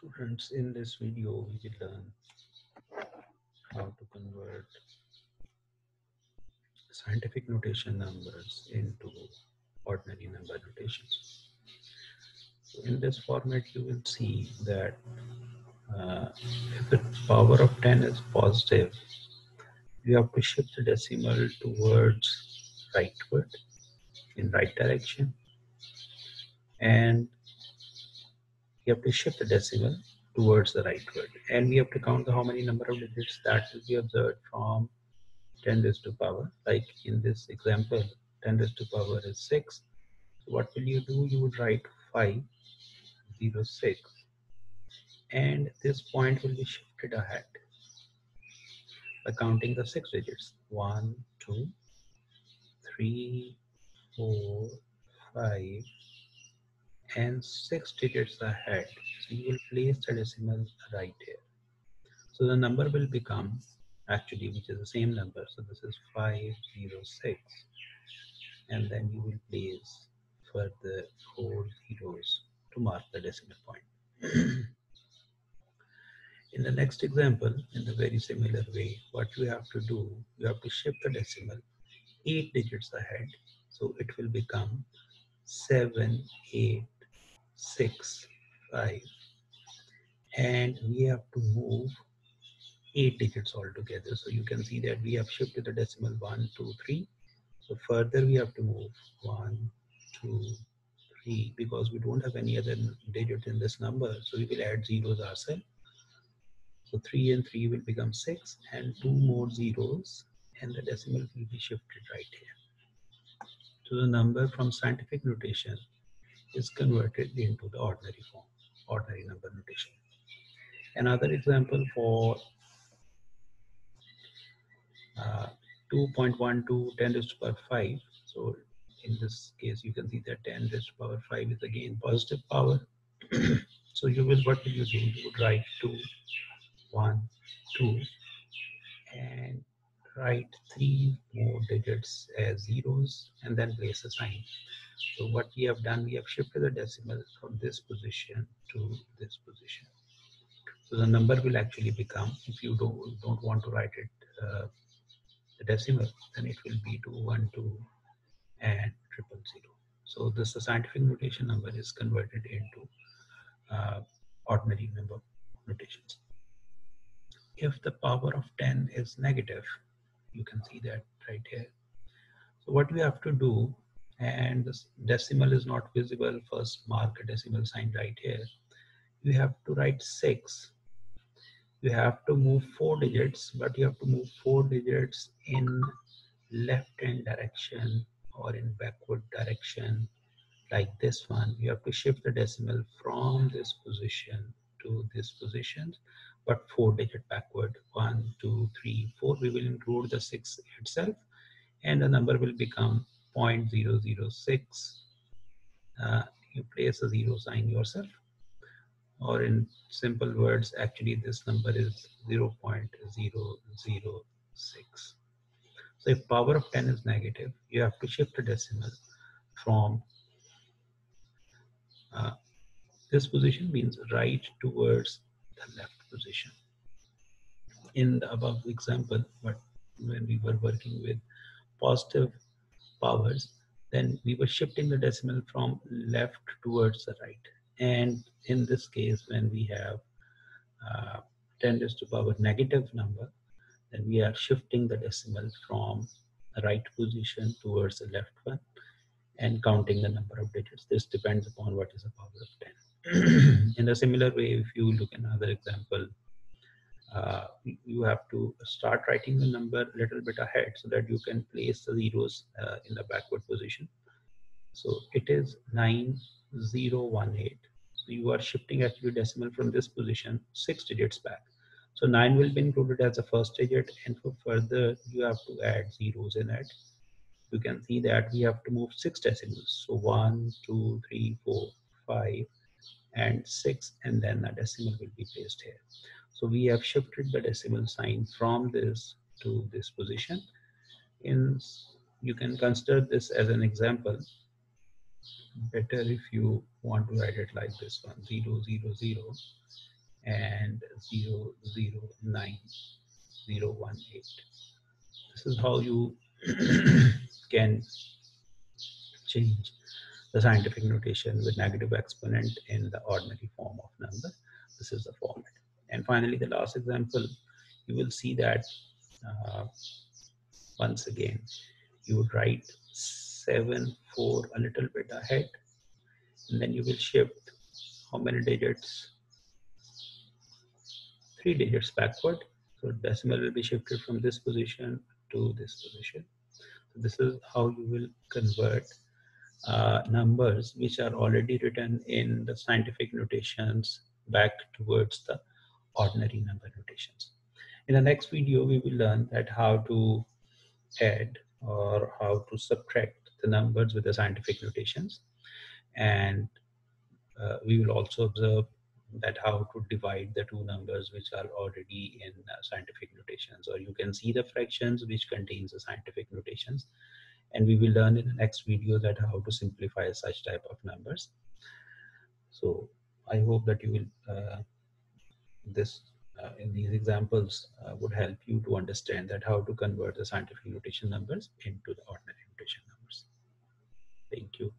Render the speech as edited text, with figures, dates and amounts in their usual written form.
Students, in this video we will learn how to convert scientific notation numbers into ordinary number notations. So in this format you will see that uh, if the power of 10 is positive, you have to shift the decimal towards rightward in right direction, and you have to shift the decimal towards the rightward, and we have to count the how many number of digits that will be observed from 10 raised to power. Like in this example, 10 raised to power is 6. So what will you do? You would write 506, and this point will be shifted ahead by counting the 6 digits. 1, 2, 3, 4, 5, and 6 digits ahead. So you will place the decimal right here. So the number will become actually, which is the same number. So this is 506, and then you will place further 4 zeros to mark the decimal point. In the next example, in the very similar way, what you have to do, you have to shift the decimal 8 digits ahead. So it will become 7, 8, 6, 5, and we have to move 8 digits altogether. So you can see that we have shifted the decimal 1, 2, 3. So further we have to move 1, 2, 3, because we don't have any other digit in this number. So we will add zeros ourselves. So 3 and 3 will become 6, and 2 more zeros, and the decimal will be shifted right here. So the number from scientific notation is converted into the ordinary form, ordinary number notation. Another example for 2.12 10 raised to power 5. So in this case, you can see that 10 raised to power 5 is again positive power. So you will, what will you do? You would write 2, 1, 2, and write 3 more digits as zeros, and then place a sign. So what we have done, we have shifted the decimal from this position to this position. So the number will actually become, if you don't want to write it the decimal, then it will be 212 and 000. So this the scientific notation number is converted into ordinary number notations. If the power of 10 is negative, you can see that right here. So what we have to do, and this decimal is not visible, first mark a decimal sign right here. You have to write 6. You have to move 4 digits, but you have to move 4 digits in left hand direction or in backward direction, like this one. You have to shift the decimal from this position to this position, but 4 digit backward. 1, 2, 3, 4. We will include the 6 itself, and the number will become 0.006. You place a zero sign yourself, or in simple words, actually this number is 0.006. So if power of 10 is negative, you have to shift the decimal from this position, means right, towards the left position. In the above example, but when we were working with positive powers, then we were shifting the decimal from left towards the right. And in this case, when we have 10 raised to power negative number, then we are shifting the decimal from the right position towards the left one and counting the number of digits. This depends upon what is the power of 10. In a similar way, if you look at another example, you have to start writing the number a little bit ahead so that you can place the zeros in the backward position. So it is 9018. So you are shifting actually decimal from this position 6 digits back. So 9 will be included as the first digit, and for further you have to add zeros in it. You can see that we have to move 6 decimals. So 1, 2, 3, 4, 5, and 6, and then a decimal will be placed here. So we have shifted the decimal sign from this to this position. You can consider this as an example. Better if you want to write it like this one, 000, and 009018. This is how you can change the scientific notation with negative exponent in the ordinary form of number. This is the format. And finally, the last example, you will see that uh, once again, you would write 7, 4 a little bit ahead, and then you will shift how many digits? 3 digits backward. So decimal will be shifted from this position to this position. So this is how you will convert numbers which are already written in the scientific notations back towards the ordinary number notations. In the next video, we will learn that how to add or how to subtract the numbers with the scientific notations, and we will also observe that how to divide the two numbers which are already in scientific notations, or you can see the fractions which contains the scientific notations, and we will learn in the next video that how to simplify such type of numbers. So I hope that you will this in these examples would help you to understand that how to convert the scientific notation numbers into the ordinary notation numbers. Thank you.